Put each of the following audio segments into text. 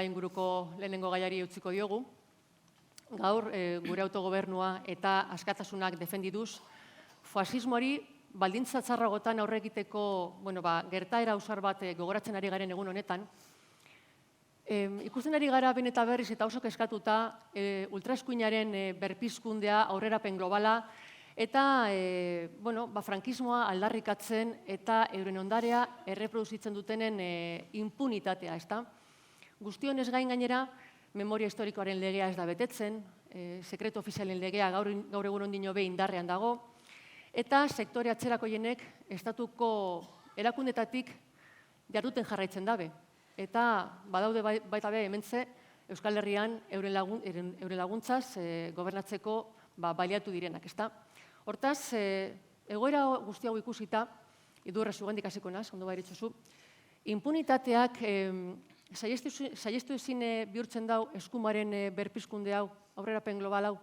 inguruko lehenengo gaiari utziko diogu. Gaur, gure autogobernua eta askatasunak defendiduz, fasismoari baldintza txarragotan aurre egiteko gertaera ausar bat gogoratzen ari garen egun honetan. Ikusten ari gara ben eta berriz eta oso eskatuta ultraeskuinaren berpizkundea, aurrerapen globala, eta frankismoa aldarrikatzen eta euren ondarea erreproduzitzen dutenen impunitatea, ezta? Guztionez gain gainera, memoria historikoaren legea ez da betetzen, sekretu ofizialen legea gaur egun ondino behin indarrean dago, eta sektore atzerakoienek estatuko erakundetatik jarduten jarraitzen dabe. Eta badaude baita be hementze Euskal Herrian euren laguntzaz gobernatzeko baliatu direnak, ezta? Hortaz, egoera guzti hau ikusita, idurre zugendik hasiko naz, ondo bairitzuzu, impunitateak saiestu ezin bihurtzen dau eskumaren berpizkunde hau, aurrerapen global hau?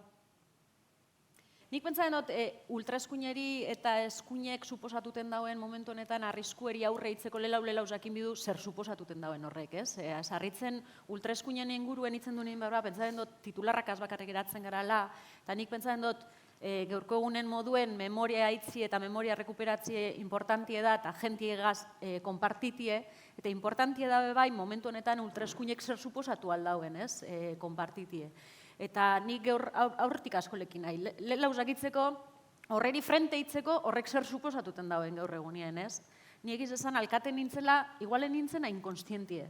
Nik pentsatzen dut, ultraeskuineri eta eskuinek suposatuten dauen momentu honetan arriskueri aurre itzeko lelau jakin bidu zer suposatuten dauen horrek, ez? Sarritzen ultraeskuinen inguruen itzen duen pentsatzen dut titularrak bakarrik geratzen garala, eta nik pentsatzen dut gaurko egunen moduen memoria itzi eta memoria rekuperatzie importantie da eta jentiegaz konpartitie, eta importantie da bai momentu honetan ultraeskuinek zer suposatu aldauen, ez? Konpartitie. Eta nik aurretik askolekin nahi. Lau jakitzeko, horreri frente itzeko horrek zer suposatuten dauen gaur egunien, ez? Nik izan alkaten nintzela, igualen nintzen hain konstientie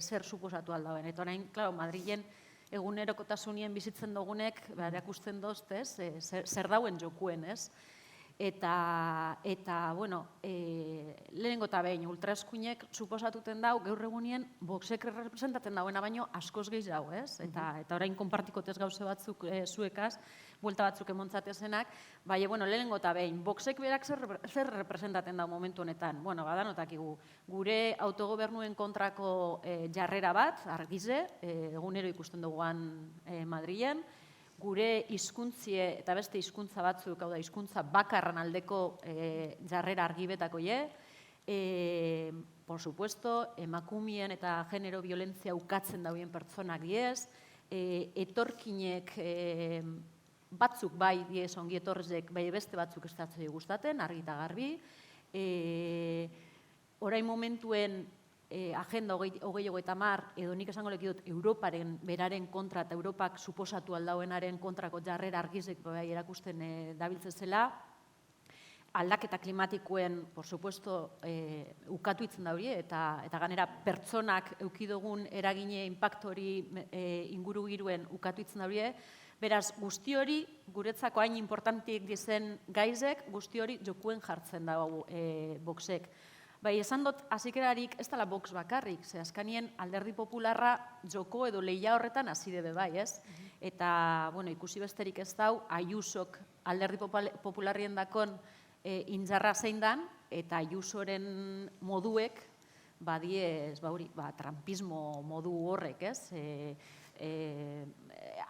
zer suposatu aldauen. Eta orain, klaro, Madrilen egunerokotasunien bizitzen dugunek, erakusten dozt, ez? Zer dauen jokuen, ez? Eta, lehenengo eta behin, ultraeskuinek suposatuten dau, gaur egunien, boxek representaten dauena baino askoz gehiago, ez? Eta orain konpartikotez gauze batzuk zuekaz, buelta batzuk emontzatezenak, lehenengo eta behin, boxek berak zer representaten dau momentu honetan? Badanotakigu, gure autogobernuen kontrako jarrera bat, argize, egunero ikusten duguan Madrilen, gure hizkuntzie eta beste hizkuntza batzuk, hau da, hizkuntza bakarran aldeko jarrera argibetako por supuesto, emakumien eta genero violentzia ukatzen dauen pertsonak diez, etorkinek batzuk bai diez ongi etorrezek, bai beste batzuk estatzei gustaten, argi eta garbi, orain momentuen agenda 2030 edo nik esango lekidot Europaren beraren kontra eta Europak suposatu aldauenaren kontrako jarrera argizek erakusten dabiltzezela, aldaketa klimatikoen, por supuesto, ukatu itzen da hori, eta ganera pertsonak eukidogun eragine impactori inguru giruen ukatu itzen da hori, beraz, guzti hori, guretzako hain importantiek dizen gaizek, guzti hori jokuen jartzen dago boxek. Bai, esan dut, hazikerarik ez dela box bakarrik, ze askanien alderdi popularra joko edo lehia horretan hasi debe bai, ez? Eta, ikusi besterik ez dau, Ayusok alderdi popularrien dakon injarra zein dan, eta Ayusoren moduek, badiez, trampismo modu horrek, ez?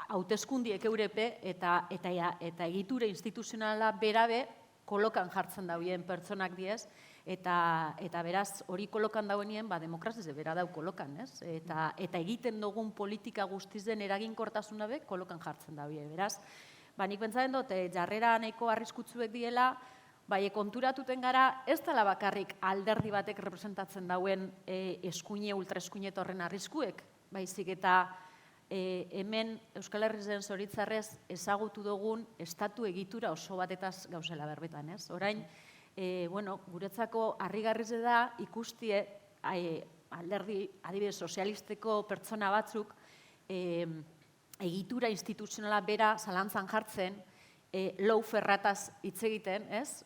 Hauteskundiek eurepe eta egiture instituzionala berabe kolokan jartzen dauen pertsonak diez, eta beraz hori kolokan dauenien, demokrazize bera dau kolokan, ez? Eta egiten dugun politika guztiz den eraginkortasuna be kolokan jartzen daue. Beraz, nik pentsatzen dut, jarrera nahiko arriskutzuek diela, konturatuten gara, ez dela bakarrik alderdi batek representatzen dauen eskuine, ultraeskuine horren arriskuek, baizik eta hemen Euskal Herrizen zoritzarrez ezagutu dugun estatu egitura oso batetaz gauzela berbetan, ez? Orain, guretzako harrigarriz da ikustie alderdi adibidez sozialisteko pertsona batzuk egitura instituzionala bera zalantzan jartzen, lawfaretaz hitz egiten, ez?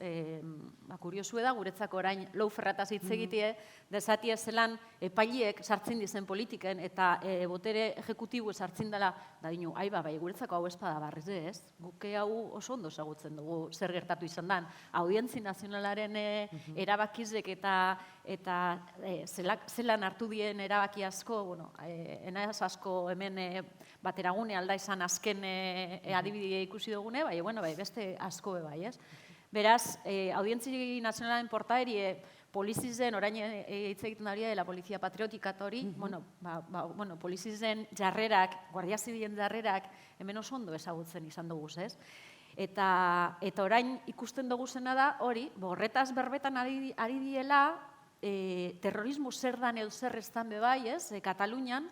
Kuriosue da, guretzako orain lawfaretaz hitz egitie, dezatie zelan epailiek sartzen dizen politiken eta botere ejekutibu sartzen dela, guretzako hau espada barriz, ez? Guke hau oso ondo ezagutzen dugu zer gertatu izan dan. Audientzi nazionalaren erabakizek eta zelan hartu dien erabaki asko, enaz asko hemen bateragune alda izan azken adibidea ikusi dugune, beste asko bai, ez? Beraz, Audientzi Nazionalaren portaerie polizizen, orain hitz egiten da hori dela polizia patriotika eta hori, bueno, polizizen jarrerak, guardia zibilen jarrerak, hemen oso ondo ezagutzen izan dugu, ez? Eta orain ikusten dugu zena da, hori, horretaz berbetan ari diela, terrorismo zer dan edo zer ez dan bebai, ez, Katalunian,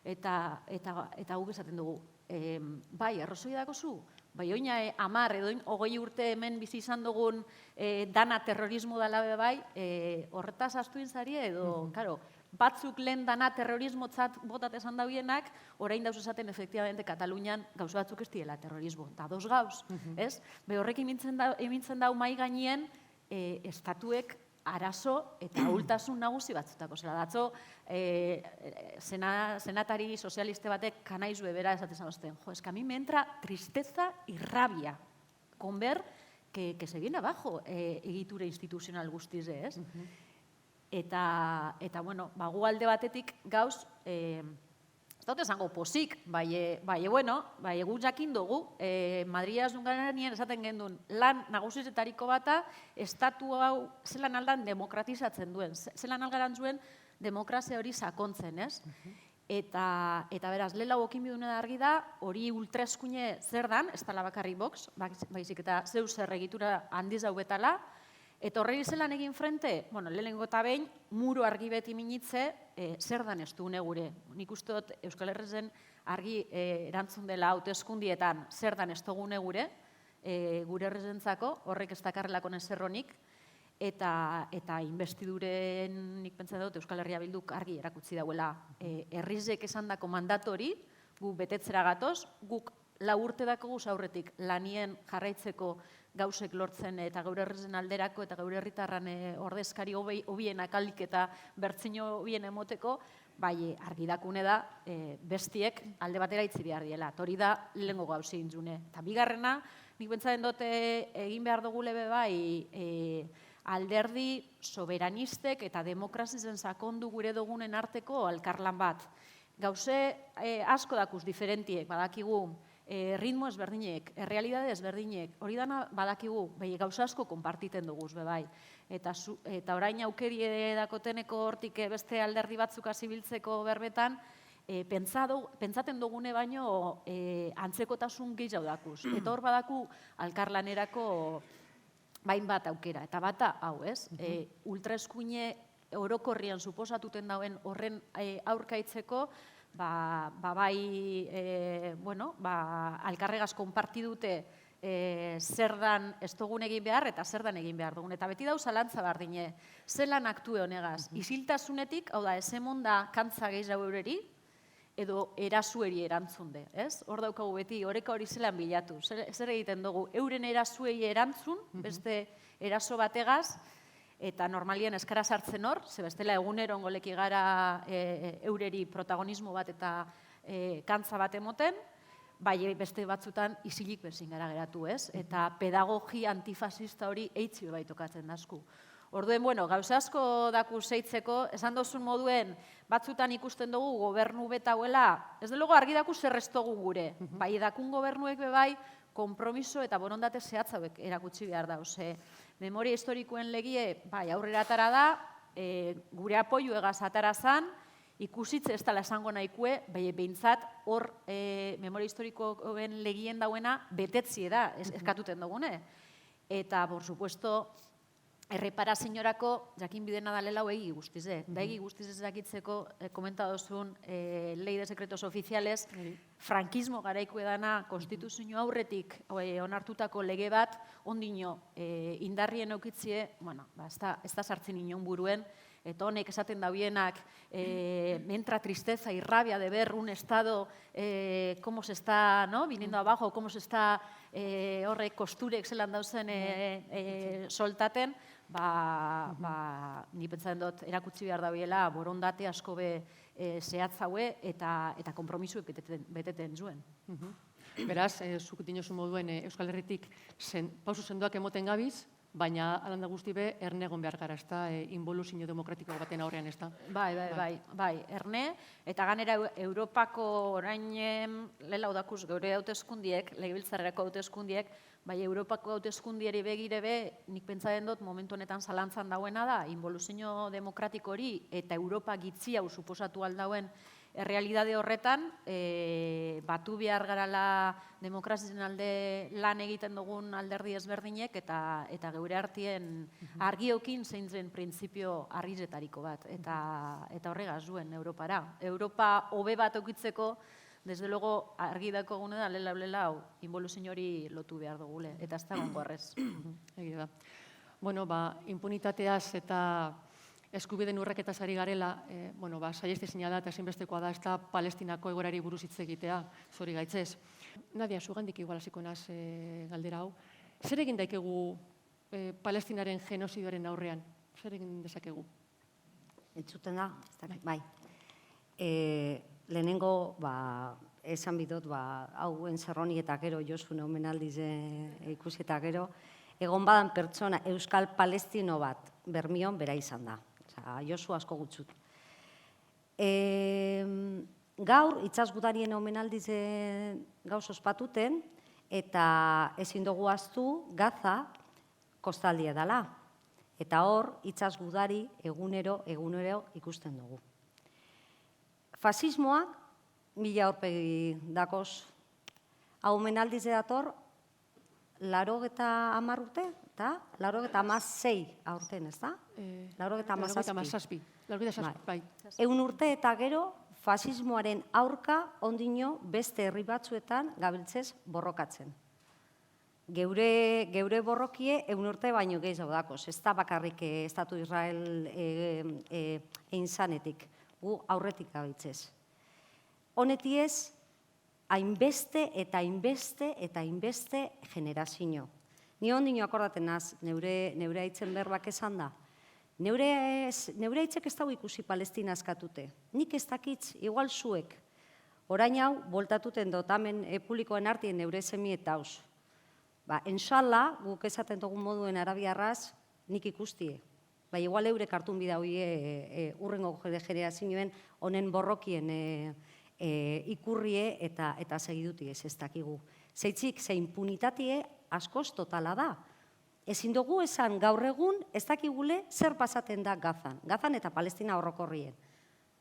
eta guk esaten dugu, bai, arrozoi dagozu, bai, oina 10 edo 20 urte hemen bizi izan dugun dana terrorismo dela bebai, horretaz astu inzari edo, karo, batzuk lehen dana terrorismotzat botat esan dauienak, orain dauz esaten efektibamente Katalunian gauza batzuk ez diela terrorismo, eta dos gauz, ez? Be horrek emintzen dau mai gainien estatuek arazo eta ahultasun nagusi batzutako. Zela, datzo, senatari sozialiste batek kanaizue bera esaten zanozten. Jo, es que a mí me entra tristeza y rabia con ver que se viene abajo egitura instituzional guztiz, ez? Eta, bueno, gu alde batetik gauz, ez dut esango posik, bai, gu jakin dugu, Madrilaz dungaranien esaten gendun, lan nagusizetariko bata, estatu hau zelan aldan demokratizatzen duen, zelan algaran zuen demokrazia hori sakontzen, ez? Eta beraz, lehela bokin bidune da argi da, hori ultraeskuine zer dan, ez tala bakarri box, baizik eta zeu zer egitura handiz hau betala, eta horreri zelan egin frente, bueno, lehenengo eta behin, muro argi beti minitze, zer dan ez dune gure. Nik uste dut Euskal Herrezen argi erantzun dela hauteskundietan zer dan ez dugune gure herrezentzako, horrek ez dakarrelako nezerronik, eta investiduren nik pentsa dut Euskal Herria Bilduk argi erakutsi dauela herrizek esan dako mandatori, gu betetzera gatoz, guk 4 urte dako guz aurretik lanien jarraitzeko gauzek lortzen eta gaur herrezen alderako eta gaur herritarran ordezkari hobienak alik eta bertzino hobien emoteko, bai argidakune da bestiek alde batera itzi behar diela. Hori da lehengo gauzi intzune. Eta bigarrena, nik pentsatzen dut egin behar dugu lebe bai alderdi soberanistek eta demokrazizen sakondu gure dugunen arteko alkarlan bat. Gauze asko dakuz diferentiek, badakigu, ritmo ezberdinek, errealidade ezberdinek, hori dana badakigu, gauza asko konpartiten duguz, bebai. Eta orain aukeri dakoteneko hortik beste alderdi batzuk zibiltzeko berbetan, pentsaten dugune baino antzekotasun gehiago dakuz. Eta hor badaku alkarlanerako bain bat aukera. Eta bata, hau ez, ultraeskuine orokorrian suposatuten dauen horren aurkaitzeko, alkarregaz konparti dute zer dan ez dugun egin behar eta zer dan egin behar dugun. Eta beti dauz alantza bardine, zelan aktue honegaz. Isiltasunetik, hau da, ezemon da kantza gehiago eureri, edo erasueri erantzunde, ez? Hor daukagu beti, oreka hori zelan bilatu. Zer egiten dugu, euren erasuei erantzun, beste eraso bategaz, eta normalien eskara sartzen hor, ze bestela egunero ongoleki gara eureri protagonismo bat eta kantza bat emoten, bai beste batzutan isilik bezin gara geratu, ez? Eta pedagogia antifasista hori eitzi bai tokatzen dasku. Orduen, bueno, gauza asko daku zeitzeko, esan dozun moduen, batzutan ikusten dugu gobernu betauela, ez delogo argi daku zerreztogun gure, bai dakun gobernuek bebai, konpromiso eta borondate zehatzauek erakutsi behar dauz. Memoria historikoen legie, bai, aurrera atara da, gure apoio egaz atara zan, ikusitze ez dela esango nahikue, behintzat hor memoria historikoen legien dauena betetzie da, eskatuten dugune. Eta, por supuesto, erreparazioarako jakin bidena dalela egi guztize. Da egi guztiz ez dakitzeko komentadozun ley de secretos oficiales, frankismo garaiko edana konstituzio aurretik onartutako lege bat, ondino indarrien eukitzie, bueno, ez da sartzen inon buruen, eta honek esaten dauienak, me entra tristeza y rabia de ver un estado, cómo se está viniendo abajo, cómo se está horrek kosturek zelan dauzen soltaten, ni pentsatzen dut erakutsi behar dabiela borondate asko be zehatzaue eta konpromisuek beteten zuen. Beraz, zuk dinozu moduen Euskal Herritik pausu sendoak emoten gabiz, baina alanda guzti be, erne egon behar gara, ez da, involuzio demokratiko baten aurrean, ez da. Bai, erne, eta ganera Europako orain lehela udakuz geure hauteskundiek, legebiltzarreko hauteskundiek, bai Europako hauteskundieri begire be, nik pentsatzen dut momentu honetan zalantzan dauena da, involuzio demokratiko hori eta Europa gitzi hau suposatu aldauen errealidade horretan, batu behar garala demokrazien alde lan egiten dugun alderdi ezberdinek eta geure artien argiokin zein zen printzipio argizetariko bat. Eta horregaz duen Europara. Europa hobe bat okitzeko, desde luego argi dako gune da, lela hau, involuzio hori lotu behar dugule. Eta ez da gongo arrez. Egia da. Bueno, impunitateaz eta eskubideen urraketaz ari garela, saieste zina da eta ezinbestekoa da ez da Palestinako egoerari buruz hitz egitea, zori gaitzez. Nadia, zugandik igual hasiko naz galdera hau. Zer egin daikegu Palestinaren genozidioaren aurrean? Zer egin dezakegu? Entzuten da? Bai. Lehenengo, esan bidot, hauen zerroni eta gero, Josune omenaldiz ikusi eta gero, egon badan pertsona Euskal Palestino bat bermion bera izan da. Josu asko gutzut. Gaur, itzaz gudarien omenaldiz gauz ospatuten, eta ezin dugu aztu Gaza kostaldia dela. Eta hor, itzaz gudari egunero ikusten dugu. Fasismoak, mila aurpegi dakoz, hau omenaldiz dator, 80 urte, eta 86 aurten, ez da? 87. Bai. 100 urte eta gero, fasismoaren aurka ondino beste herri batzuetan gabiltzez borrokatzen. Geure borrokie 100 urte baino gehiago dakoz, ez da bakarrik Estatu Israel egin zanetik, gu aurretik gabiltzez. Honetiez, hainbeste eta hainbeste generazio. Ni ondino akordaten naz, neure haitzen berbak esan da. Neure haitzek ez dago ikusi Palestina askatute. Nik ez dakitz, igual zuek. Orain hau, boltatuten dut, hemen publikoen artien neure semi eta hauz. Ensala, guk esaten dugun moduen arabiarraz, nik ikustie. Igual eurek hartun bida hori urrengo generazioen honen borrokien ikurrie eta segiduti ez dakigu. Zeitzik, ze impunitatie askoz totala da. Ezin dugu esan gaur egun ez dakigule zer pasaten da Gazan eta Palestina horrokorrien.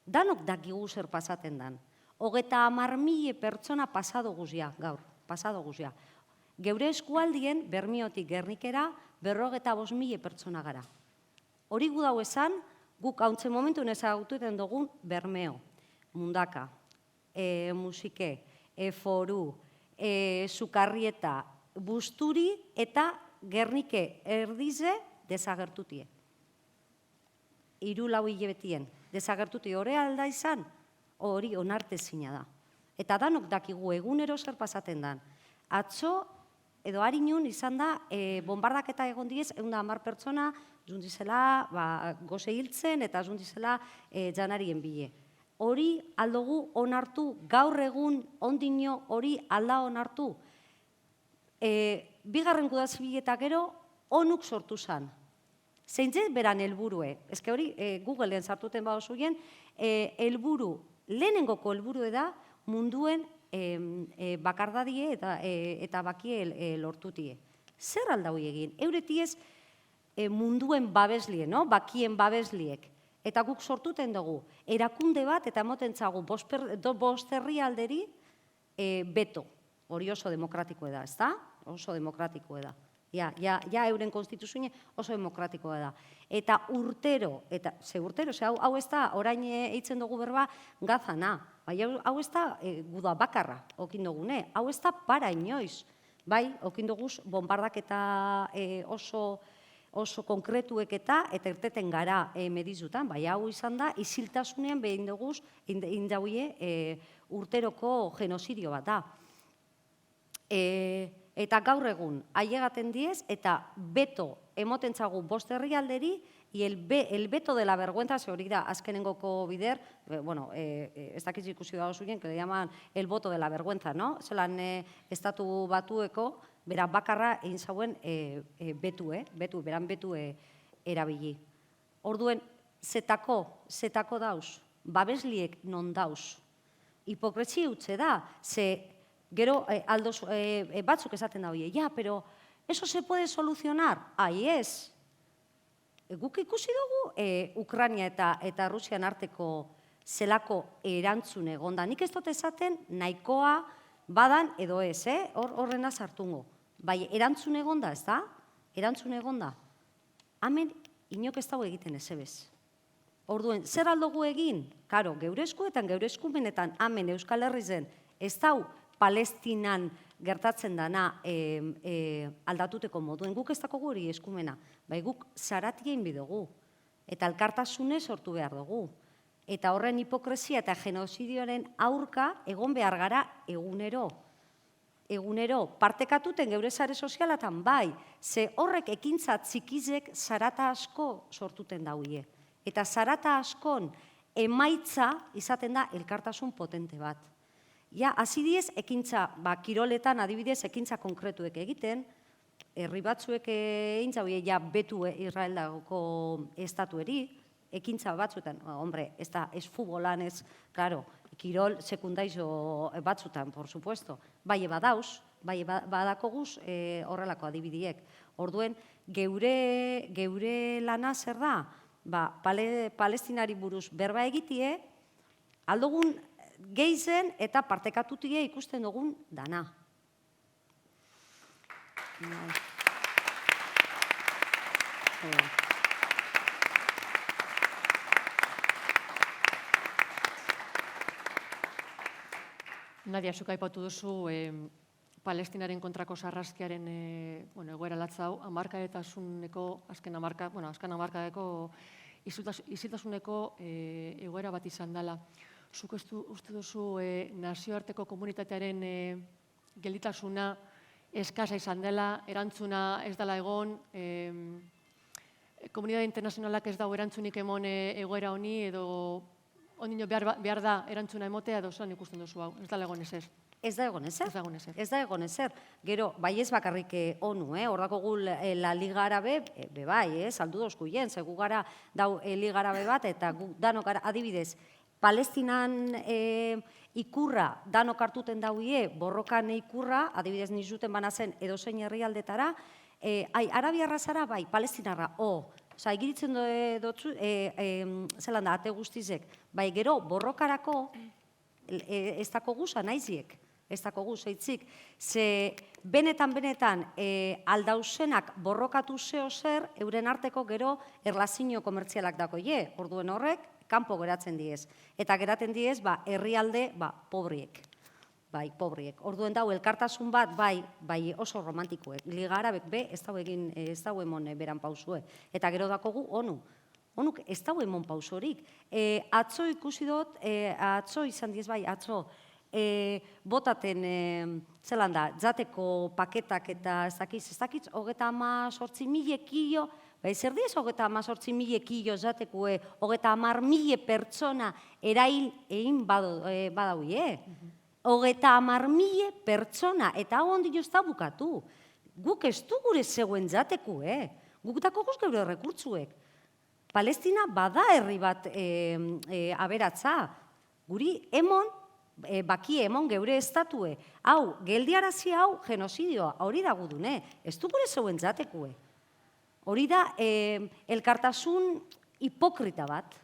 Danok dakigu zer pasaten dan. 30.000 pertsona pasado guzia, gaur, pasado guzia. Geure eskualdien, Bermiotik Gernikera, 55.000 pertsona gara. Hori gu dau esan, guk hauntzen momentu ezagututen dugun Bermeo, Mundaka, Musike, Foru, Sukarrieta, Busturi eta Gernike erdize desagertutie. 3-4 hilabetien desagertutie hori alda izan, hori onartezina da. Eta danok dakigu egunero zer pasaten dan. Atzo, edo harinun izan da, bombardaketa egon diez, 110 pertsona, zundizela goze hiltzen eta zundizela janarien bile. Hori aldugu onartu, gaur egun ondino hori alda onartu. Bigarren gudazibiletak gero, onuk sortu zan. Zeintze beran helburue, ezke hori Googleen sartuten bau zuien, lehenengoko helburue da munduen bakardadie eta bakie lortutie. Zer aldau egin? Euretiez munduen babeslie, bakien babesliek. Eta guk sortuten dugu, erakunde bat eta emoten zagu bost herrialderi beto. Hori oso demokratikoa da, ez da? Oso demokratikoa da. Ja euren konstituzioa oso demokratikoa da. Eta urtero, hau ez da, orain eitzen dugu berba Gazana, hau ez da guda bakarra, okin dugune, hau ez da para inoiz. Bai, okin duguz, bombardak eta oso konkretuek eta irteten gara medizutan, bai, hau izan da, iziltasunean behin duguz, indauie urteroko genozidio bat da. Eta gaur egun, ailegaten diez, eta beto emoten zagu bost herrialderi, el veto de la vergüenza, ze hori da, azkenengoko bider, ez dakitz ikusi dago zuen, que le llaman el voto de la vergüenza, no? Zelan estatu batueko, Bera bakarra egin zauen betu, beran betu erabili. Orduen, zetako dauz, babesliek non dauz. Hipokresia utze da, ze gero batzuk esaten da, oie, ja, pero eso se puede solucionar? Ai ez. Guk ikusi dugu Ukraina eta Rusian arteko zelako erantzun egonda. Nik ez dut esaten nahikoa badan edo ez, horrena sartungo. Bai, erantzun egonda, ez da? Erantzun egonda. Hemen inok ez dago egiten ezebez. Orduen, zer aldugu egin? Karo, geure eskuetan, geure eskumenetan, hemen Euskal Herrizen, ez dau Palestinan gertatzen dana aldatuteko moduen. Guk ez dago guri eskumena. Bai, guk zaratien bidugu. Eta elkartasune sortu behar dugu. Eta horren hipokresia eta genozidioaren aurka egon behar gara egunero. Egunero, partekatuten geure sare sozialatan, bai, ze horrek ekintza txikizek zarata asko sortuten dauie. Eta zarata askon emaitza izaten da elkartasun potente bat. Ja, hasi diez, ekintza, kiroletan adibidez, ekintza konkretuek egiten, herri batzuek egin zauie, ja, betu Israeldako estatueri, ekintza batzuetan, hombre, ez futbolan, ez, claro, kirol sekundaizo batzutan, por supuesto, bai badauz, bai badakoguz horrelako adibidiek. Orduen, geure lana zer da, Palestinari buruz berba egitie, aldogun geizen eta partekatutie ikusten dugun dana. Nadia, zuk aipatu duzu Palestinaren kontrako sarraskiaren egoera latza hau, azken hamarkadeko isiltasuneko egoera bat izan dela. Zuk uste duzu nazioarteko komunitatearen gelditasuna eskasa izan dela, erantzuna ez dela egon, komunitate internazionalak ez dago erantzunik emon egoera honi, edo ondino behar da erantzuna emotea, edo zelan ikusten duzu hau, ez dela egon ezer. Ez da egon ezer. Ez da egon ezer. Gero, bai ez bakarrik onu, hor dako gu la Liga Arabe, bai, saldu dozkuien, ze gu gara dau Liga Arabe bat, eta gu danok adibidez, Palestinan ikurra danok hartuten dauie, borrokan ikurra, adibidez nizuten banazen edozein herrialdetara, Arabiarra zara, bai, Palestinarra, Osa, egiritzen dutzu, zelan da, ate guztizek, bai gero borrokarako ez dako guza naiziek, ez dako guz, eitzik, ze benetan aldauzenak borrokatu zeo zer, euren arteko gero erlazio komertzialak dakoie, orduen horrek, kanpo geratzen diez. Eta geraten diez, herrialde, pobriek. Bai, pobriek. Orduen dau, elkartasun bat, bai oso romantikoek. Liga Arabek ez dau emon beran pausue. Eta gero dakogu, onuk ez dau emon pausorik. Atzo ikusi dut, atzo izan diez bai, atzo, botaten, zelan da, jateko paketak eta ez dakiz, 38.000 kilo, zer diez 38.000 kilo jatekue, 30.000 pertsona erail egin badauie. 30.000 pertsona, eta hau ondino ez da bukatu. Guk ez du gure zegoen jateku, guk dako guz geure rekurtzuek. Palestina bada herri bat aberatza. Guri emon, bakie emon geure estatue. Hau, geldiarazi hau, genozidioa, hori da gudune. Ez du gure zegoen jateku. Hori da elkartasun hipokrita bat.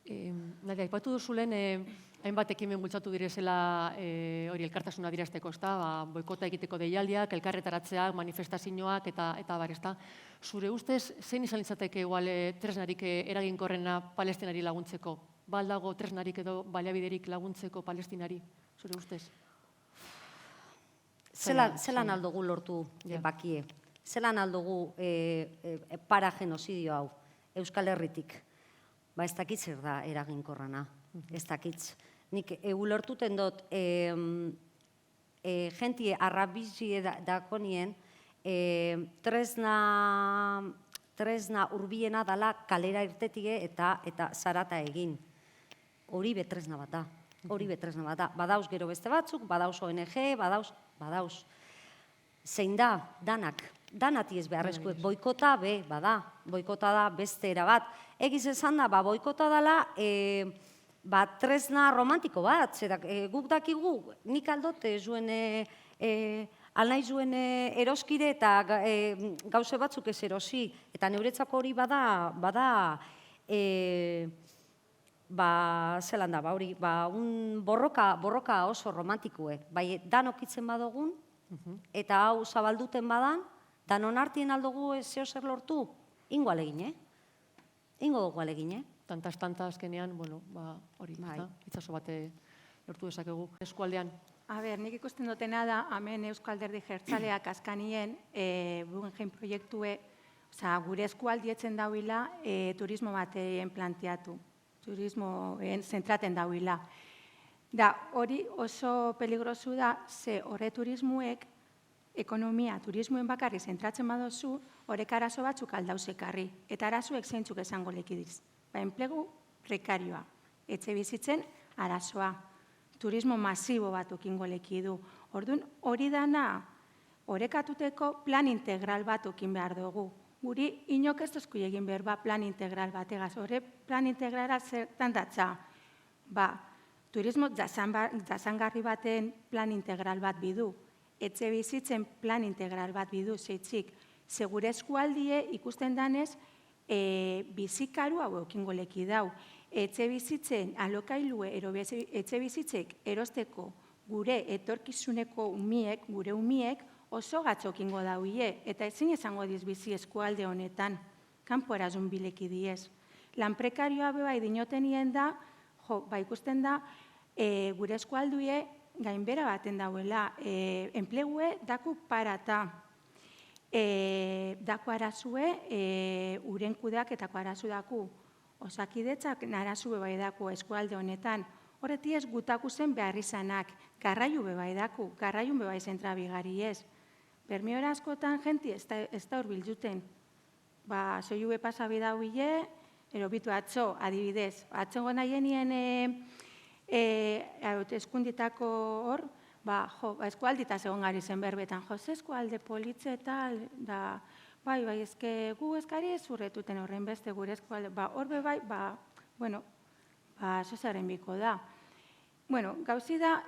Nadia, aipatu duzulen, hainbat ekimen bultzatu direzela hori elkartasuna dirazteko, boikota egiteko deialdiak, elkarretaratzeak, manifestazioak eta bar, ezta. Zure ustez, zein izan litzateke igual tresnarik eraginkorrena Palestinari laguntzeko? Ba aldago tresnarik edo baliabiderik laguntzeko Palestinari, zure ustez? Zelan aldugu lortu bakie? Zelan aldugu para genocidio hau, Euskal Herritik? Ba ez dakitz zer da eraginkorrana, ez dakitz. Nik ulertuten dut, jentie arrabizie dakonien, tresna urbiena dala kalera irtetie eta zarata egin. Hori betresna bat da. Hori betresna bat da. Badauz gero beste batzuk, badauz ONG, badauz. Zein da, danak. Danati ez beharrezkoek. Boikota be, bada. Boikota da beste era bat. Egiz esan da, boikota dela, tresna romantiko bat. Zerak, guk dakigu, nik aldot, zuen, alnai zuen eroskide eta gauze batzuk ez erosi. Eta neuretzako hori bada, zelan da, hori, un borroka oso romantikoe. Bai, danokitzen badogun, eta hau zabalduten badan, danon artien aldugu zeo zer lortu, ingo alegin, Ingo dugu alegin, Tantaz azkenean, bueno, hori, itzazo bate lortu dezakegu. Eskualdean, A ber, nik ikusten dutena da, hemen Eusko Alderdi Jeltzaleak azkanien Guggenheim proiektue, gure eskualdietzen dauila turismo batean planteatu, turismoen zentraten dauila. Da, hori oso peligrosu da, ze horre turismuek, ekonomia, turismoen bakarri zentratzen badozu, horrek arazo batzuk aldauzekarri, eta arazoek zeintzuk esango lekidiz. Enplegu prekarioa, etxe bizitzen arazoa, turismo masibo bat okingo leki du. Orduan, hori dana, orekatuteko plan integral bat okin behar dugu. Guri, inok ez dozku egin behar plan integral bategaz. Horre plan integrala zertan datza. Turismo jasangarri baten plan integral bat bidu. Etxe bizitzen plan integral bat bidu, zeitzik. Segure eskualdie ikusten danez, bizikaru hau okingo leki dau. Etxe bizitzen alokailue, etxe bizitzek erosteko gure etorkizuneko umiek, gure umiek, oso gatzokingo dauie, eta ezin esango diz bizi eskualde honetan, kanpo erazun bileki diez. Lan prekarioa bai dinotenien da, ikusten da, gure eskualdue gainbera baten dauela, enplegue daku parata, daku arazue, uren kudeaketako arazu daku, osakidetzak narazue bai daku eskualde honetan, horreti ez gutaku zen behar izanak, garraiu bai daku, garraiun bai zentra bigari ez. Bermiora askotan jenti ez da urbilduten. Zoiu pasa bidau hile, erobitu atzo, adibidez. Atzo gona jenien eskunditako hor, eskualdita zegoen gari zen berbetan. Eskualde politze eta, bai, ezke gu eskari ez urretuten horren beste gure eskualde. Horbe bai, zozaren biko da. Gauzi da,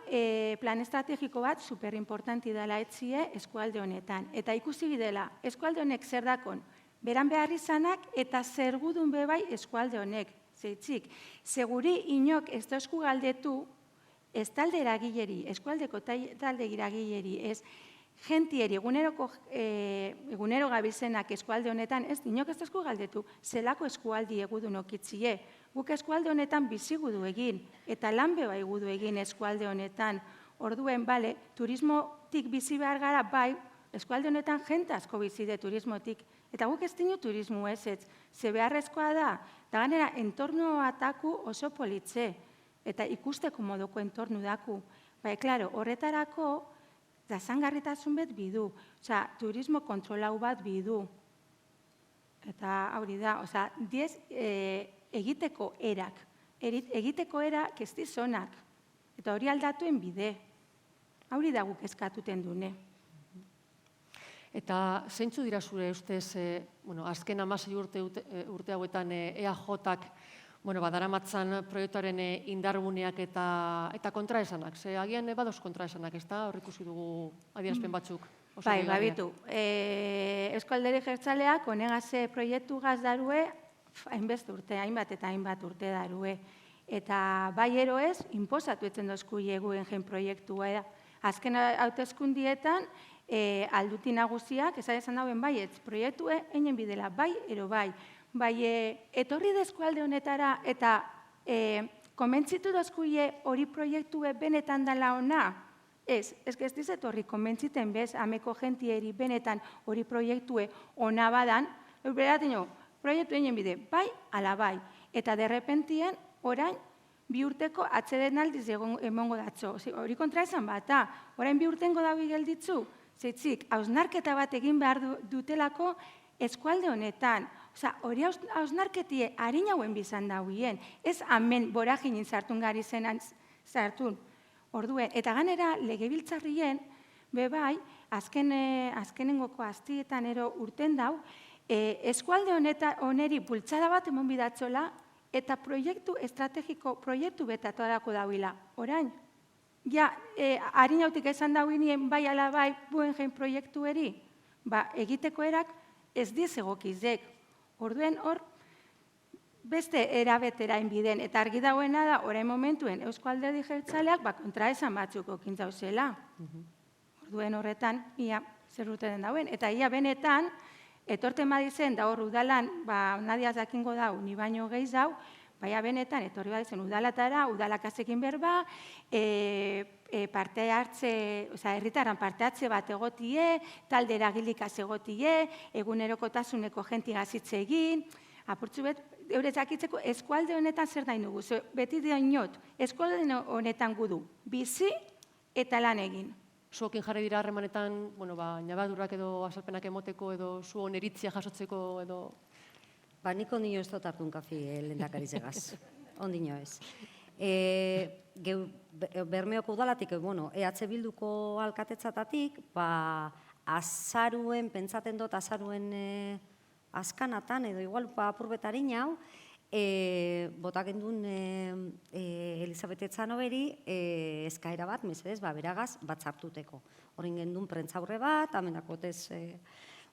plan estrategiko bat superimportanti dela etzie eskualde honetan. Eta ikusi bidela, eskualde honek zer dakon, beran behar izanak eta zer gudun bebai eskualde honek. Zeitzik, seguri inok ez dozku galdetu, ez talde eragileri, eskualdeko talde eragileri, ez gentieri, egunero gabizenak eskualde honetan, ez inok ez dozku galdetu, zelako eskualdi egudun okitzie. Guk eskualde honetan bizigudu egin, eta lan beba egudu egin eskualde honetan. Orduen, turismotik bizi behar gara, bai, eskualde honetan jente asko bizide turismotik. Eta guk ez dinu turismo ez, ze beharrezkoa da, eta ganera, entorno ataku oso politze, eta ikusteko modoko entornu daku. Klaro, horretarako, jasangarritasun bet bidu, turismo kontrolau bat bidu. Eta hori da, diez, egiteko erak ez dizonak, eta hori aldatuen bide. Hori da guk eskatuten dune. Eta zeintzu dira zure ustez, azken 16 urte hauetan EAJak daramatzan proiektuaren indarguneak eta kontraesanak. Agian badoz kontraesanak, ez da? Hor ikusi dugu adierazpen batzuk. Bai, babitu. Eusko Alderdi Jeltzaleak honegaze proiektu gaz darue, hainbat eta hainbat urte darue. Eta bai eroez, inposatu etzen dozku Guggenheim proiektua. Azken hauteskundietan, alduti nagusiak, esan dauen baietz, proiektue einen bidela, bai, ero bai. Bai, etorri deskualde honetara eta konbentzitu dozkuie hori proiektue benetan dela ona? Ez dizet horri konbentziten bez, ameko jentieri benetan hori proiektue ona badan, beratino, proiektu einen bide, bai, ala bai. Eta derrepentien, orain, bi urteko atzeden aldiz emongo datzo. Hori kontra esan bata, orain bi urtengo dago gelditzu, zeitzik, hausnarketa bat egin behar dutelako eskualde honetan. Hori hausnarketie harin hauen bizan dauien. Ez hemen boraginin sartun gari zartun. Orduen, eta ganera legebiltzarrien, bebai, azkenengoko astietan ero urten dau, eskualde honeri bultzada bat emon bidatzola, eta proiektu estrategiko, proiektu betatuarako dauila. Orain, ja, harinautik esan dauinien bai ala bai Guggenheim proiektueri, egiteko erak ez diz egokizek. Orduen hor, beste erabetera inbiden, eta argi dauena da, orain momentuen Eusko Alderdi Jeltzaleak kontraesan batzuk okintzauzela. Orduen horretan, ia zer urte den dauen. Eta ia benetan, etorten badizen, da hor udalan, nadiaz dakingo dau, ni baino gehiz dau, baina benetan, etorri badizen udalatara, udalak azekin berba, parte hartze, herritaran parte hartze bat egotie, talde eragilik egotie, egunerokotasuneko jenti gazitze egin, apurtzu bet, eurez akitzeko eskualde honetan zer da inugu. Beti dinot, eskualde honetan gudu, bizi eta lan egin. Zuokin jarri dira harremanetan, nabadurak edo azalpenak emoteko edo zu oneritzia jasotzeko edo... Nik ondino ez dut hartun kafi lehendakaritzegaz. Ondino ez. Bermeoko udalatik, EH Bilduko alkatetzatatik, azaruen, pentsaten dut azaruen azkanatan, edo igual apurbetarin hau, botak endun Elizabete Etxanoberi eskaera bat, mesedez, beragaz batzartuteko. Horin gendun prentzaurre bat, amenakotez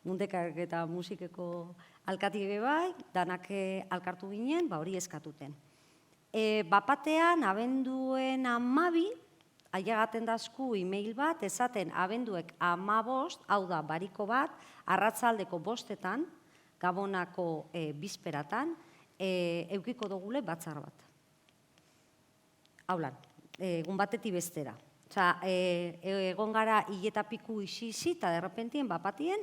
mundekak eta musikeko alkatide bai, danak alkartu ginen, hori eskatuten. Bapatean, abenduen 12, aiagaten dazku e-mail bat, esaten abenduek 15, hau da, bariko bat, arratzaldeko 5etan, Gabonako bizperatan, eukiko dugule batzar bat. Haulan, egun batetik bestera. Egon gara hiletapiku isi eta derrepentien, bapatien,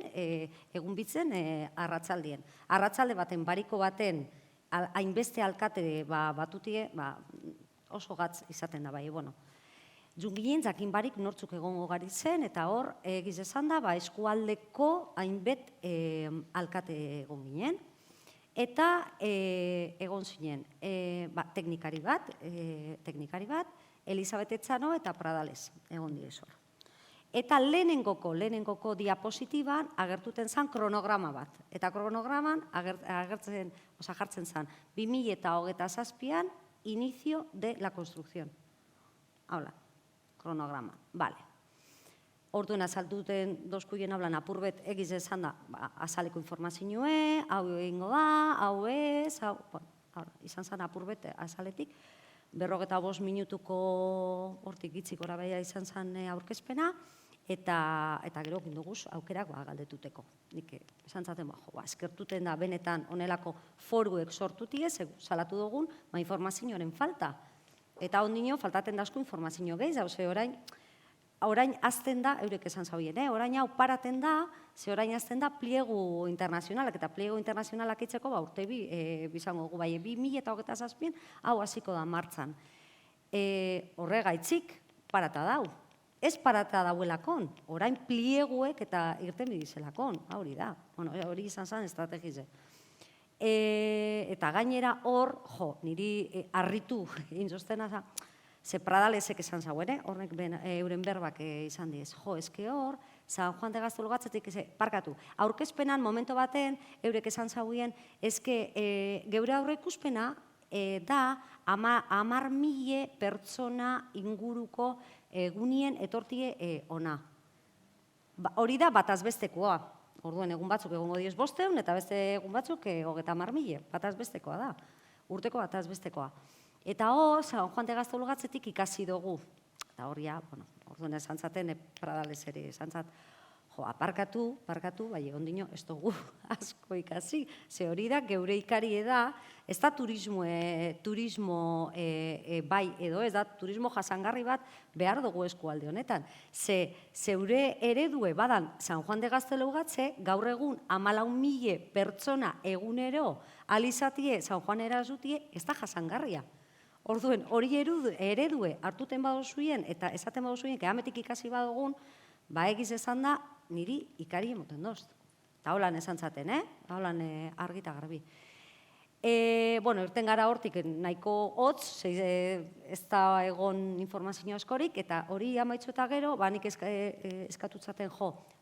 egun bitzen arratzaldien. Arratzalde baten, bariko baten, hainbeste alkate batutie, oso gatz izaten da bai, Junginen jakin barik nortzuk egongo gari zen, eta hor, egiz esan da, eskualdeko hainbet alkate egon ginen. Eta egon zinen teknikari bat, Elizabete Etxano eta Pradales egon direzor. Eta lehenengoko diapositiban agertuten zen kronograma bat. Eta kronograman jartzen zen 2027an inicio de la construcción. Haula, kronograma, bale. Orduan azaltuten dozkuien hablan apurbet egiz esan da, azaleko informazioe, hau egingo da, hau ez, izan zen apurbet azaletik, 45 minutuko hortik gitzik gora baia izan zen aurkezpena, eta gero ginduguz aukerak galdetuteko. Nik esan zaten, eskertuten da benetan onelako foruek sortutie, salatu dugun, informazioaren falta. Eta ondino, faltaten dazko informazio gehiz, orain azten da, eurek esan zaubien, orain hau paraten da, ze orain azten da pliegu internazionalak, eta pliegu internazionalak itzeko, urte bizango gu, 2027 hau hasiko da martzan. Horregaitzik, parata dau. Ez parata dauelakon, orain plieguek eta irten bidizelakon, hori da, hori izan zen estrategize. Eta gainera hor, niri harritu egin zoztena, ze Pradalesek esan zauen, horrek euren berbak izan diez. Eske hor, San Juan de Gaztulugatzetik, parkatu, aurkezpenan momentu baten, eurek esan zauen, eske geure aurreikuspena da 10.000 pertsona inguruko egunien etortie ona. Hori da batazbestekoa. Orduan, egun batzuk egongo diez 500, eta beste egun batzuk 30.000, batazbestekoa da. Urteko batazbestekoa. Eta hor, San Juan de Gaztulugatzetik ikasi dugu. Eta hor, orduan esan zaten, Pradales ere esan zat, parkatu, bai, ondino, ez dugu asko ikasi. Ze hori da, geure ikari da, ez da turismo bai edo, ez da turismo jasangarri bat behar dugu eskualde honetan. Zeure eredue badan San Juan de Gaztelugatze, gaur egun 14.000 pertsona egunero alizatie San Juan erazutie, ez da jasangarria. Orduen, hori eredue hartuten badozuien, eta esaten badozuien, kehametik ikasi badogun, egiz esan da, niri ikari emoten dozt. Eta holan esan zaten, holan argita garbi. Bueno, irten gara hortik nahiko hotz, ez da egon informazio askorik, eta hori amaitzu eta gero, nik eskatutzaten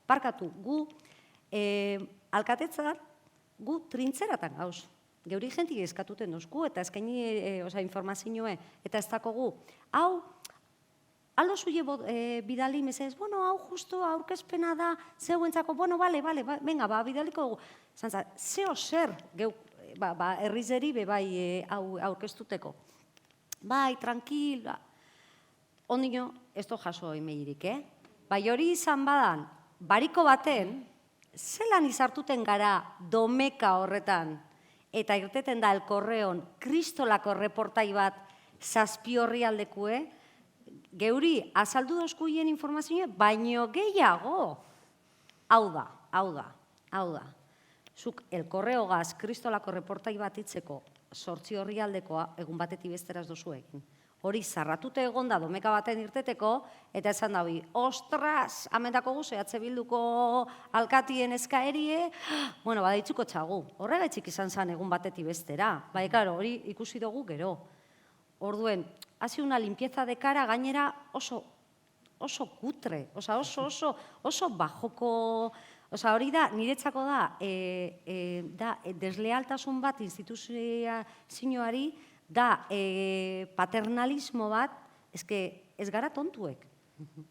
parkatu, gu alkatetzat, gu trintzeratan gauz. Geuri jentik eskatuten duzku, eta eskaini informazioe, eta ez dakogu. Hau, aldo zuie bidali mesez, hau justo aurkezpena da, zeuentzako, bale, venga, bidaliko dugu. Zantza, zeo zer, herrizeri bebai aurkeztuteko. Bai, tranquil, ondino, ez do jaso emeirik, Bai, hori izan badan, bariko baten, zelan izartuten gara domeka horretan, eta irteten da elkorreon, kristolako reportai bat zazpi horri aldekue, geuri azaldu dozkuien informazioa, baino gehiago. Hau da. Zuk elkorreo gaz, kristolako reportai bat itzeko, 8 horri aldekoa, egun batetik besteraz dozu egin. Hori zarratute egon da domeka baten irteteko, eta esan dabi, ostras, amendako guze, Bilduko alkatien eskaerie, badaitzuko txagu. Horregaitzik izan zen egun batetik bestera. Bai, klaro, hori ikusi dugu gero. Orduen, hazi una limpieza de cara gainera oso kutre, oso bajoko, hori da, niretzako da, deslealtasun bat instituzioari, da paternalismo bat, ez gara tontuek.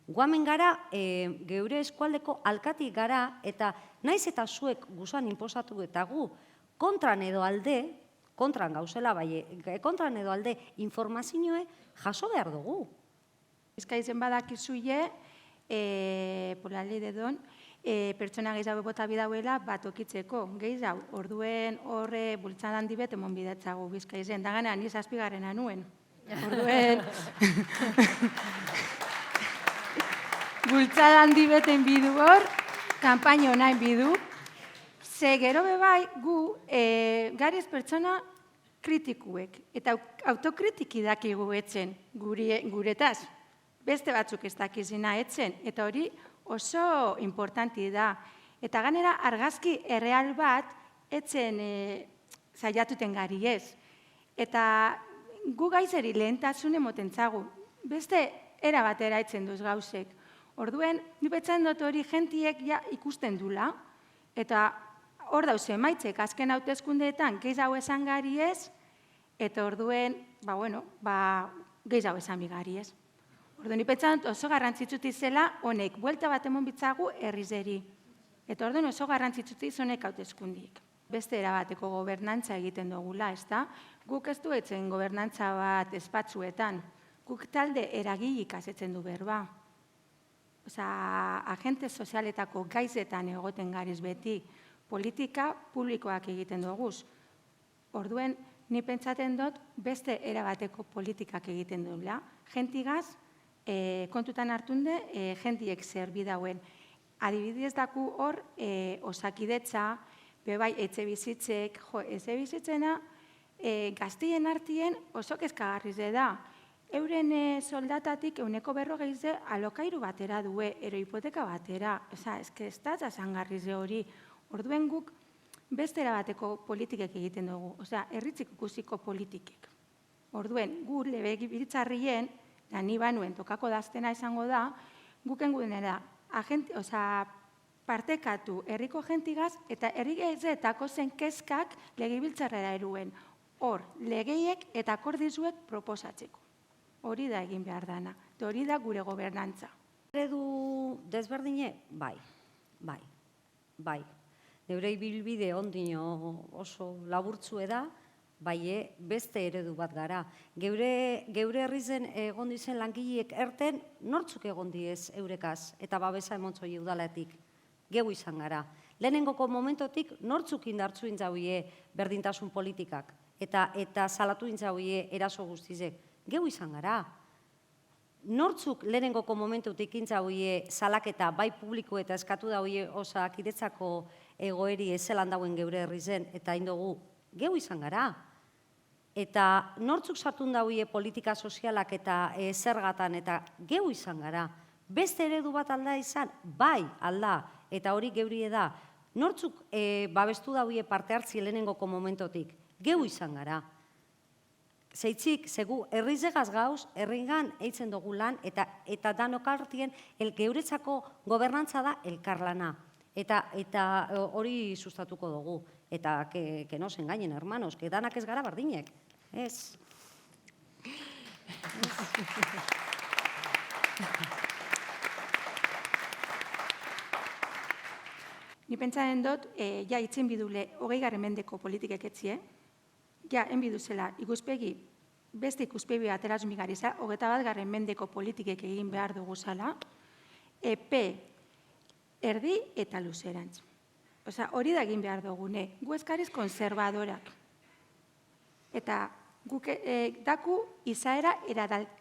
Guamen gara, geure eskualdeko alkatik gara, eta naiz eta zuek guzan inposatu eta gu, kontran edo alde, kontran gauzela, bai, kontran edo alde informazioe jaso behar dugu. Bizkaizen badakizuie, pola ley de don, pertsona gehiago bota bidauela bat okitzeko. Gehiago, orduen horre bultzadan dibet emon bidatzago Bizkaizen. Da gana, niz azpigarrena nuen. Orduen... Bultzadan dibeten bidu hor, kanpaino nahi bidu. Ze gero bebai gu, gariz pertsona kritikuek. Eta autokritiki dakigu etzen guretaz. Beste batzuk ez dakizina etzen. Eta hori oso importanti da. Eta ganera argazki erreal bat etzen zaiatuten gari ez. Eta gu gaizeri lehentasun emotentzagu. Beste era batera etzen duz gauzek. Orduen, ni betzen dut hori jentiek ja ikusten dula. Eta hor dauze maitzek azken hauteskundeetan gehiago esan gari ez. Eta orduen, gehiago esan bigari ez. Orduan, ipetxan oso garrantzitsuti zela honek, buelta bat emon bitzagu herrizeri. Eta orduan oso garrantzitsuti zonek hauteskundik. Beste erabateko gobernantza egiten dugula, ez da? Guk ez duetzen gobernantza bat espatzuetan. Guk talde eragilik asetzen du berba. Agente sozialetako gaizetan egoten gariz beti, politika publikoak egiten duguz. Orduen, ni pentsaten dut beste erabateko politikak egiten dugula. Gentigaz, kontutan hartunde, jentiek zerbi dauen. Adibidez daku hor, osakidetza, bebai, etxe bizitzek, etxe bizitzena, gaztien artien oso kezkagarriz da. Euren soldatatik euneko 40 alokairu batera due, ero hipoteka batera. Ez da jasangarriz hori. Orduen guk beste erabateko politikek egiten dugu. Herritzik ikusiko politikek. Orduen, gu legebiltzarrien, da ni banuen tokako daztena izango da, guken gudenera, partekatu herriko jentigaz eta herri gehiagetako zen kezkak legebiltzarrera eruen. Hor, legeiek eta akordizuek proposatzeko. Hori da egin behar dana. Hori da gure gobernantza. Eredu desberdine? Bai. Neure ibilbide ondino oso laburtzue da, beste eredu bat gara. Geure herrizen egon dizen langileek erten, nortzuk egon diez eurekaz, eta babesa emontzo udaletik. Geu izan gara. Lehenengoko momentotik nortzuk indartzu intzauie berdintasun politikak, eta salatu intzauie eraso guztizek. Geu izan gara. Nortzuk lehenengoko momentutik intzauie salaketa bai publiko eta eskatu dauie osakidetzako egoeri ezelan dauen geure herrizen, eta indogu, geu izan gara. Eta nortzuk sartun dauie politika sozialak eta zergatan, eta geu izan gara. Beste eredu bat alda izan, bai alda, eta hori geurie da. Nortzuk babestu dauie parte hartzi lehenengoko momentotik, Geu izan gara. Zeitzik, zegu, herrizegaz gauz, herringan eitzen dugu lan, eta danokartien geuretzako gobernantza da elkarlana. Eta hori sustatuko dugu. Eta, que no se engañen, hermanos, que danak ez gara bardinek. Ez. Ni pentsaren dut, ja itzen bidule 20. mendeko politikek etzie, ja, enbiduzela ikuspegi, beste ikuspegi ateraz migariza, 21. mendeko politikek egin behar dugu zala, epe erdi eta luzerantz. Osa, hori da egin behar dugune, gu eskariz konservadorak. Eta guk daku izaera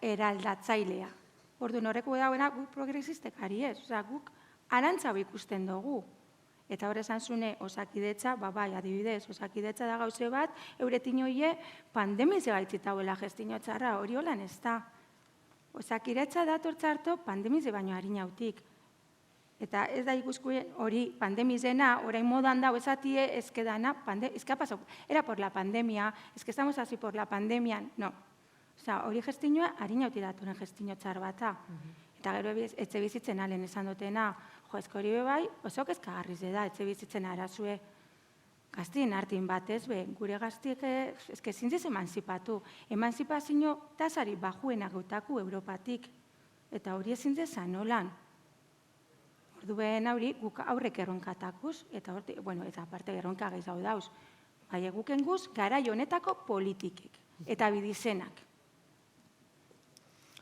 eraldatzailea. Orduan horreko dauena guk progresistek ari ez, osa, guk arantzau ikusten dugu. Eta hor esan zune, Osakidetza, bai, adibidez, Osakidetza da gauze bat, euretin hoie pandemiz gaitzitauela gestino txarra, hori holan ez da. Osakidetza datortzarto pandemiz baino harinautik. Eta ez da ikuskuen hori pandemizena, orain modan dago esatie, ezkedana, ezke ha pasau, era por la pandemia, ezke estamos así por la pandemia, no. Osa, hori gestinoa harinauti daturen gestino txar bata. Eta gero etxe bizitzen alen esan dutena, jo, ezko hori bebai, oso kezkagarriz da, etxe bizitzen arazue gaztien hartin batez, gure gaztiek ezke zintziz emanzipatu. Emanzipazio tasari bajuenak gautaku Europatik, eta hori ezin dezan nolan. Orduen hori guk aurrek erronkatakuz, eta aparte erronka gehiago dauz. Bai, eguken guz, garai honetako politikek, eta bidizenak.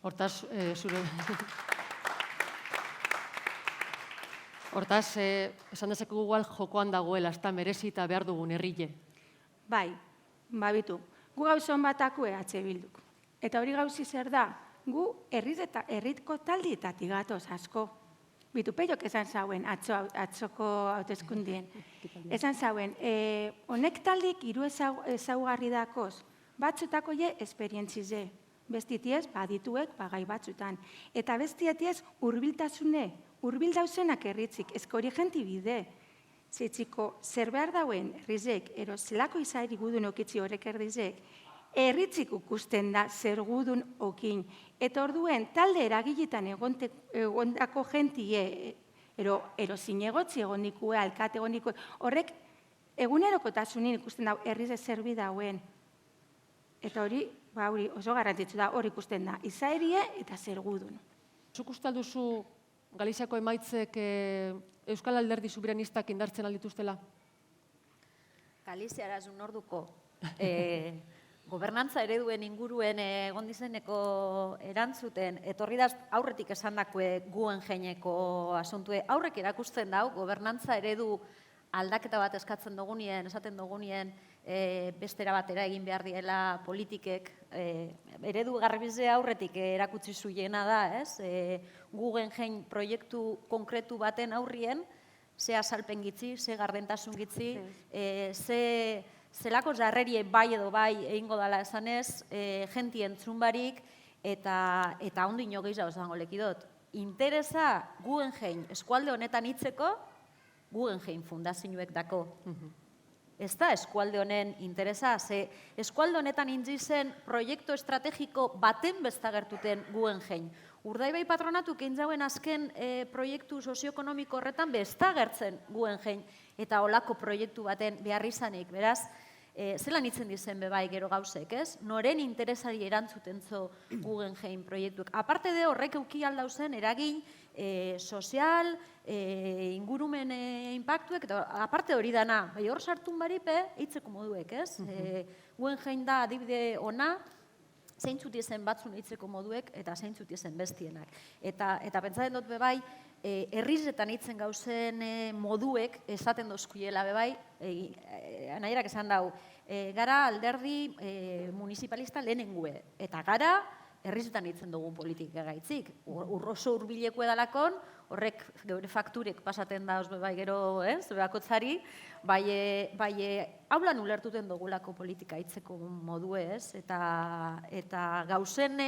Hortaz, Hortaz, esan dezakegu igual jokoan dagoela, ez da merezita behar dugun herrile. Bai, babitu. Gu gauzon batako EH Bilduk. Eta hori gauzi zer da, gu herritko taldietatik gatoz asko. Bitu, peiok esan zauen atzoko hauteskundien. Esan zauen, honek taldik hiru ezaugarri dakoz, batzutako je esperientzize. Bestitiez, badituek, bagai batzutan. Eta bestietiez, urbiltasune, urbil dauzenak erritzik, ezko hori jenti bide. Zeitziko, zer behar dauen errizek, ero zelako izairi gudun okitzi horrek errizek, erritzik ukusten da zer gudun okin. Eta orduen, talde eragiletan egondako jentie, ero zinegotzi egondikue, alkate egondikue, horrek egunerokotasunin ikusten dau, errize zerbi dauen. Eta hori, oso garrantzitsu da, hori ikusten da, izaerie eta zer gudun. Zuk uste alduzu Galiziako emaitzek Euskal Alderdi Subiranistak indartzen aldituztela? Galiziara zun orduko gobernantza ereduen inguruen egondizeneko erantzuten, etorri da aurretik esan dakue guen jeineko asuntue, aurrek erakusten dau, gobernantza eredu aldaketa bat eskatzen dugunien, esaten dugunien, bestera batera egin behar diela politikek, eredu garbizea aurretik erakutsi zuiena da, ez? Guggenheim proiektu konkretu baten aurrien, ze azalpen gitzi, ze gardentasun gitzi, zelako jarrerie bai edo bai egingo dela esanez, jenti entzun barik, eta ondino gehiago zango lekidot. Interesa Guggenheim eskualde honetan hitzeko, Guggenheim fundazioek dako. Ez da eskualde honen interesa, ze eskualde honetan intzizen proiektu estrategiko baten bestagertuten Guggenheim. Urdaibai patronatuk egin azken proiektu sozioekonomiko horretan bestagertzen Guggenheim eta olako proiektu baten behar izanik. Beraz, zelan hitzen dizen bebai gero gauzek, ez? Noren interesari erantzuten zo Guggenheim proiektuak. Aparte de horrek euki aldauzen eragin sozial, ingurumen impactuek, eta aparte hori dana, bai hor sartun baripe, eitzeko moduek, ez? Guggenheim da adibide ona, zeintzut izen batzun eitzeko moduek, eta zeintzut izen bestienak. Eta pentsatzen dut bebai, herrizetan eitzen gauzen moduek esaten dozkuiela bebai, nahierak esan dau, gara alderdi municipalista lehenengue, eta gara herrizetan eitzen dugun politika gaitzik. Oso urbileko edalakon, horrek geure fakturek pasaten da bebai gero, bakotzari, bai haulan ulertuten dugulako politika eitzeko modu ez, eta gauzen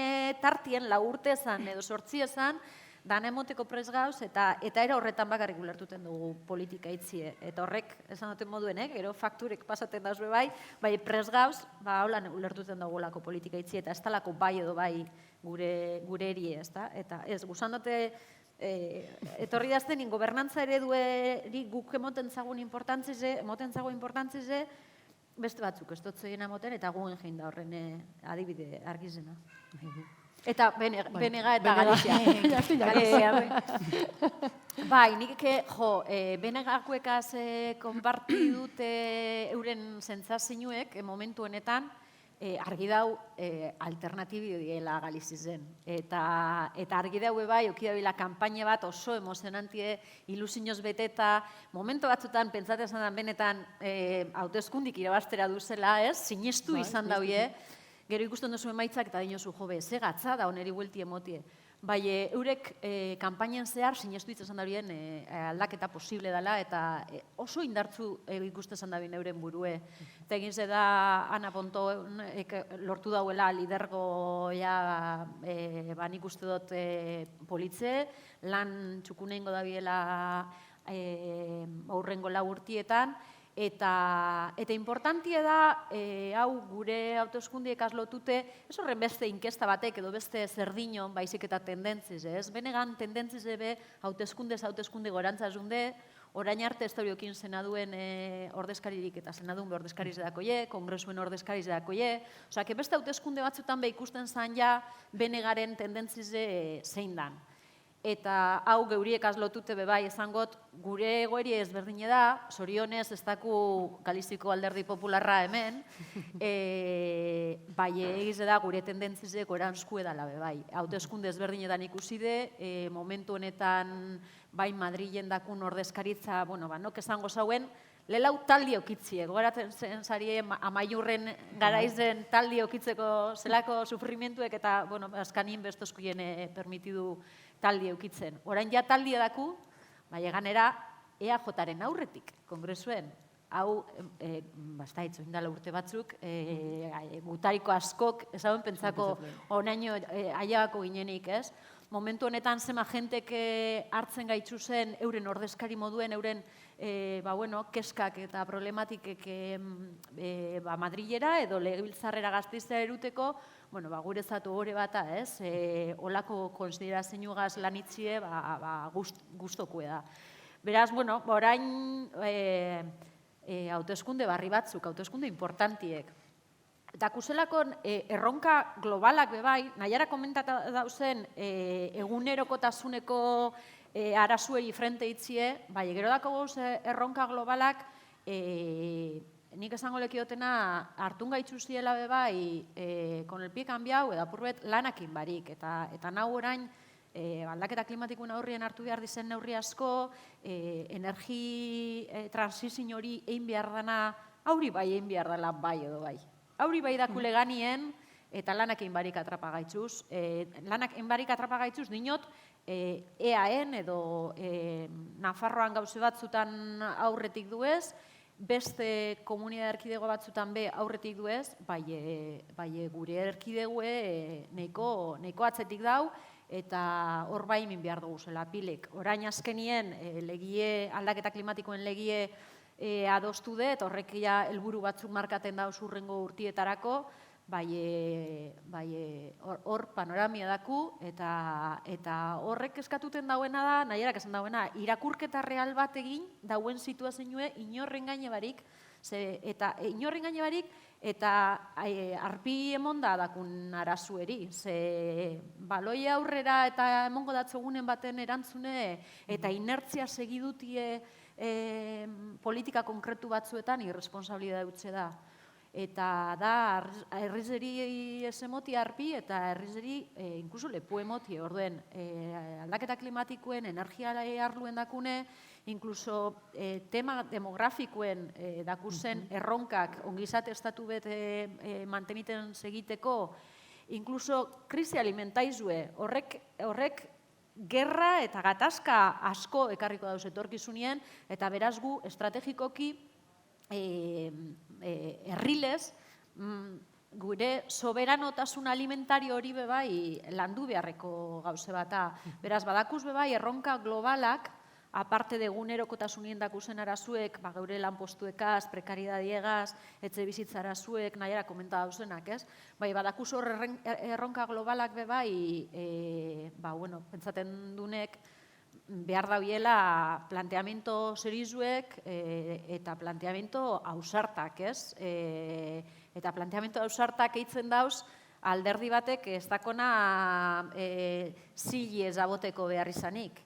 tartien 4 urte ezan edo 8 ezan, dan emoteko prez gauz, eta era horretan bakarrik ulertuten dugu politika itzie. Eta horrek, esan duten moduen, gero fakturek pasaten dauz bai prez gauz, holan ulertuten dugulako politika itzie, eta ez talako bai edo bai gure erie, ez da? Eta ez, guzan dute, etorri dazten, gobernantza eredueri guk emoten zagun importantzize, beste batzuk ez dut zeien emoten, eta guen jein da horren adibide argizena. Eta Benega eta Galizia. Bai, nik Benegakuekaz konparti dute euren zentzazioek momentu honetan argi dau alternatibi diela Galizizen. Eta argi dau bai, okidabila kanpaina bat oso emozionantie, ilusioz beteta, momentu batzutan pentsate esan da benetan hauteskundik irabaztera duzela, sinestu izan dauie, gero ikusten duzu emaitzak eta dinozu jobe, ze gatza da oneri buelti emotie. Bai, eurek kanpainan zehar sinestu izan daurien aldaketa posible dela eta oso indartzu ikusten zan dabien euren burue. Eta egin ze da Ana Ponto lortu dauela lidergo nik uste dut politze, lan txukunengo dabiela aurrengo lau urtietan, eta importantia da, hau gure hauteskundiek lotute, ez horren beste inkesta batek edo beste zerdinon baizik eta tendentziz, ez? Benegan tendentziz ebe hauteskunde gorantza zunde, orain arte ez dauriokin senaduen ordezkaririk eta senadun ordezkariz edakoie, kongresuen ordezkariz edakoie, osea, beste hauteskunde batzutan ikusten zan ja Benegaren tendentziz zein dan. Eta hau geuriek lotute bebai esangot, gure egoeri ezberdine da, zorionez ez daku Galiziko Alderdi Popularra hemen, bai egize da gure tendentzizek orantzku edala bebai. Hauteskunde ezberdinetan ikuside, momentu honetan bai Madrilen dakun ordezkaritza, nok esango zauen, lelau taldi okitzie, gogoratzen zen zari amaiurren garaizen taldi okitzeko zelako sufrimentuek eta, azkanin bestozkuien permitidu taldi eukitzen. Orain ja taldi edaku, baina ganera EAJ-aren aurretik, kongresuen. Hau, basta hitzu indala urte batzuk, gutariko askok, ezagun pentsako onaino aiabako ginenik, ez? Momentu honetan zema jentek hartzen gaitzu zen euren ordezkari moduen, euren keskak eta problematikek Madrilera edo Legebiltzarrera Gasteizera eruteko, gurezatu hori bata, ez? Olako konsiderazioagaz lanitzie guztokue da. Beraz, orain hauteskunde barri batzuk, hauteskunde importantiek. Eta kuselakon erronka globalak bebai, nahiara komentata dauzen egunerokotasuneko arazuei frente itzie, bai, gero dako gauz erronka globalak, nik esango lekiotena hartun gaitzu ziela bebai, kon el pie cambiau, edapurbet lanakin barik, eta nahu orain, aldaketa klimatikoen aurrien hartu behar dizen neurri asko, energi transizin hori egin behar dana, hauri bai egin behar dela bai edo bai. Hauri bai dakule ganien, eta lanak egin barik atrapagaitzuz. Lanak egin barik atrapagaitzuz, dinot, EAN edo Nafarroan gauze batzutan aurretik duez, beste komunidade erkidego batzutan be aurretik duez, bai gure erkidegue neiko atzetik dau, eta hor bai min behar dugu zela pilek. Orain azkenien aldaketa klimatikoen legie adostu dut, eta horrek helburu batzuk markaten da urrengo urtietarako, hor panoramia daku, eta horrek eskatuten dauena da, nahierak esan dauena, irakurketa real bat egin dauen situazioe inorren gaine barik, eta inorren gaine barik, eta arpi emonda dakun arazueri, ze baloi aurrera eta emongo datzogunen baten erantzune, eta inertzia segidutie politika konkretu batzuetan irresponsabilidade utze da. Eta da, herrizeri ez emoti arpi eta herrizeri inkluso lepu emoti. Orduen, aldaketa klimatikoen, energia arluen dakune, inkluso tema demografikoen dakusen erronkak ongizate estatu bet manteniten segiteko, inkluso krisi alimentaizue, horrek gerra eta gatazka asko ekarriko dauz etorkizunien, eta beraz gu estrategikoki herrilez gure soberanotasun alimentario hori bebai landu beharreko gauze bata. Beraz, badakuz bebai erronka globalak, aparte de egunerokotasunien dakuzen arazuek, geure lanpostuekaz, prekariedadiegaz, etxe bizitza arazuek, nahiara komenta dauzenak, ez? Bai, badakuz hor erronka globalak bebai, pentsaten dunek, behar dabiela planteamiento serizuek eta planteamiento ausartak, ez? Eta planteamiento ausartak eitzen dauz, alderdi batek ez dakona zili ez aboteko behar izanik.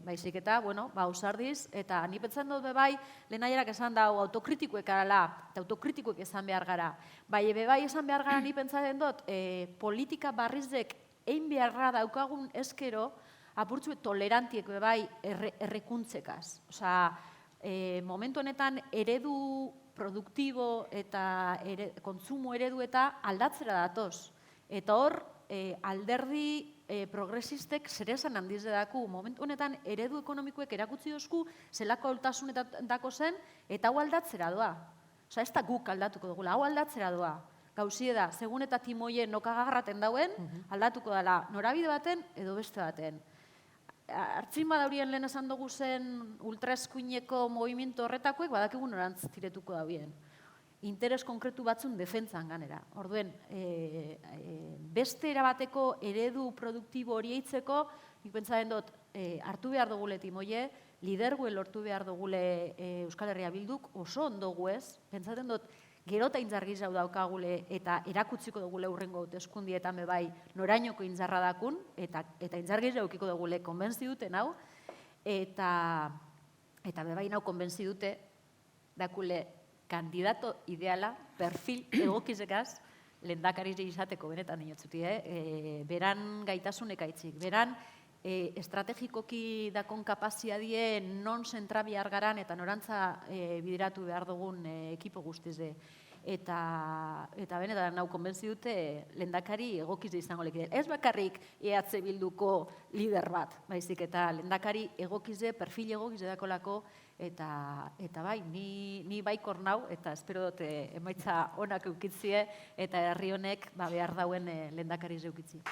Baizik eta, ausardiz, eta ni pentsan dut bebai, lehenaierak esan dau autokritikoek arala, eta autokritikoek esan behar gara. Bai, bebai esan behar gara ni pentsaten dut, politika barrizek egin beharra daukagun eskero, apurtzu tolerantiek bebai errekuntzekaz. Osa, momentu honetan eredu produktibo eta kontsumo eredu eta aldatzera datoz. Eta hor, alderdi progresistek zeresan handiz edaku. Momentu honetan eredu ekonomikoek erakutsi dozku zelako haultasunetako zen eta hau aldatzera doa. Osa, ez da guk aldatuko dugula, hau aldatzera doa. Gauzie da, segun eta timoien nokagarraten dauen, aldatuko dela norabide baten edo beste baten. Artzin badaurien lehen esan dugu zen ultraeskuineko movimiento horretakoek badakigun orantz tiretuko dauen. Interes konkretu batzun defentzan ganera. Orduen, beste erabateko eredu produktibo hori eitzeko, nik pentsaren dut, hartu behar dugule timoie, lidergue lortu behar dugule Euskal Herria Bilduk, oso ondogu ez, pentsaten dut, gerota intzargiz hau daukagule eta erakutziko dugule hurrengo hauteskundietan bebai norainoko intzarra dakun, eta intzargiz daukiko dugule konbentzi duten hau, eta bebai nau konbentzi dute dakule kandidato ideala, perfil egokizekaz, lehendakari izateko benetan inotzuti, beran gaitasunek aitzik, beran estrategikoki dakon kapazia die non zentra bihar garan eta norantza bideratu behar dugun ekipo guztize. Eta benetan nau konbentzi dute lehendakari egokiz izango lekide. Ez bakarrik EH Bilduko lider bat, baizik eta lehendakari egokize, perfil egokize dakolako, eta bai, ni baikor nau, eta espero dute emaitza onak eukitzie, eta herri honek behar dauen lehendakari eukitzi.